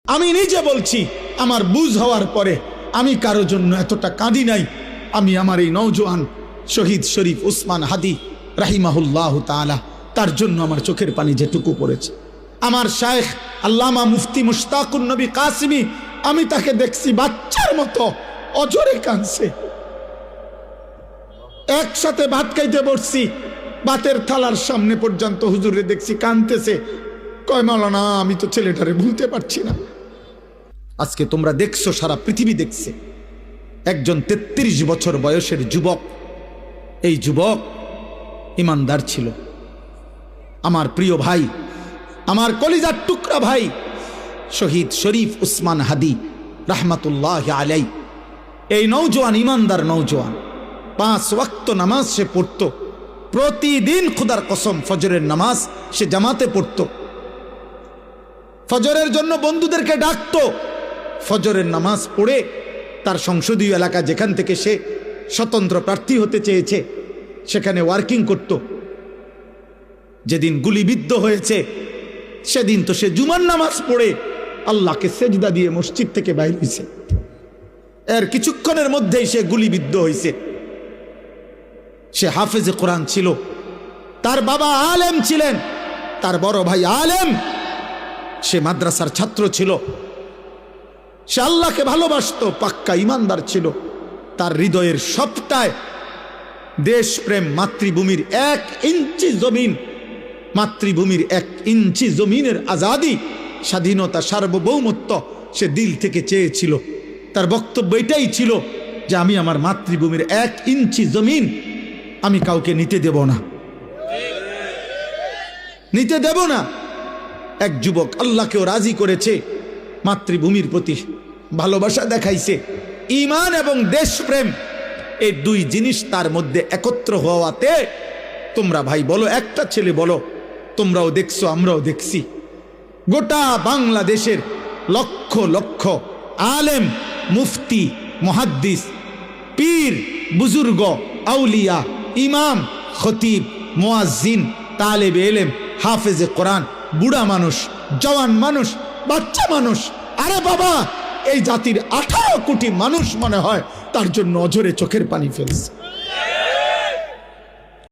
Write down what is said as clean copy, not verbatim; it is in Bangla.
আমি নিজে বলছি, আমার বুঝ হওয়ার পরে আমি কারো জন্য এতটা কাঁদি নাই। আমি আমার এই নওজোয়ান শহীদ শরীফ উসমান হাদি রাহিমাহুল্লাহ তাআলা, তার জন্য আমার চোখের পানি যেটুকু পড়েছে। আমার শায়েখ আল্লামা মুফতি মুশতাকুন নবী কাসিমি, আমি তাকে দেখছি বাচ্চার মতো অজরে কাঁদছে। একসাথে ভাত খাইতে বসছি, ভাতের থালার সামনে পর্যন্ত হুজুরে দেখছি কাঁদতেছে। কয় মাওলানা, আমি তো ছেলেটারে ভুলতে পারছি না। আজকে তোমরা দেখছো, সারা পৃথিবী দেখছে, একজন 33 বছর বয়সের যুবক। এই যুবক ইমানদার ছিল। আমার প্রিয় ভাই, আমার কলিজার টুকরা ভাই শহীদ শরীফ উসমান হাদি রাহমাতুল্লাহ আলাই, এই নওজোয়ান ইমানদার নওজোয়ান 5 ওয়াক্ত নামাজ সে পড়ত প্রতিদিন। খুদার কসম, ফজরের নামাজ সে জামাতে পড়ত। ফজরের জন্য বন্ধুদেরকে ডাকতো। ফজরের নামাজ পড়ে তার সংসদীয় এলাকা, যেখান থেকে সে স্বতন্ত্র প্রার্থী হতে চেয়েছে, সেখানে ওয়ার্কিং করত। যেদিন গুলিবিদ্ধ হয়েছে সেদিন তো সে জুমার নামাজ পড়ে আল্লাহকে সেজদা দিয়ে মসজিদ থেকে বাইর হয়েছে। এর কিছুক্ষণের মধ্যেই সে গুলিবিদ্ধ হয়েছে। সে হাফেজে কোরআন ছিল, তার বাবা আলেম ছিলেন, তার বড় ভাই আলেম, সে মাদ্রাসার ছাত্র ছিল, সে আল্লাহকে ভালোবাসতো, পাক্কা ইমানদার ছিল। তার হৃদয়ের সবটায় দেশপ্রেম, মাতৃভূমির 1 ইঞ্চি জমিন, মাতৃভূমির 1 ইঞ্চি জমিনের আজাদি, স্বাধীনতা, সার্বভৌমত্ব সে দিল থেকে চেয়েছিল। তার বক্তব্য এটাই ছিল যে আমি আমার মাতৃভূমির 1 ইঞ্চি জমিন আমি কাউকে নিতে দেব না, নিতে দেব না। এক যুবক আল্লাহকেও রাজি করেছে, মাতৃভূমির প্রতি ভালোবাসা দেখাইছে। ঈমান এবং দেশপ্রেম, এই 2 জিনিস তার মধ্যে একত্র হওয়াতে, তোমরা ভাই বলো, একটা ছেলে বলো, তোমরাও দেখছো, আমরাও দেখছি, গোটা বাংলাদেশের লক্ষ লক্ষ আলেম, মুফতি, মুহাদ্দিস, পীর, বুজুর্গ, আউলিয়া, ইমাম, খতিব, মুয়াজ্জিন, তালেবে ইলম, হাফেজে কোরআন, বুড়া মানুষ, জওয়ান মানুষ, বাচ্চা মানুষ, আরে বাবা, এই জাতির 18 কোটি মানুষ মনে হয় তার জন্য অঝরে চোখের পানি ফেলছে।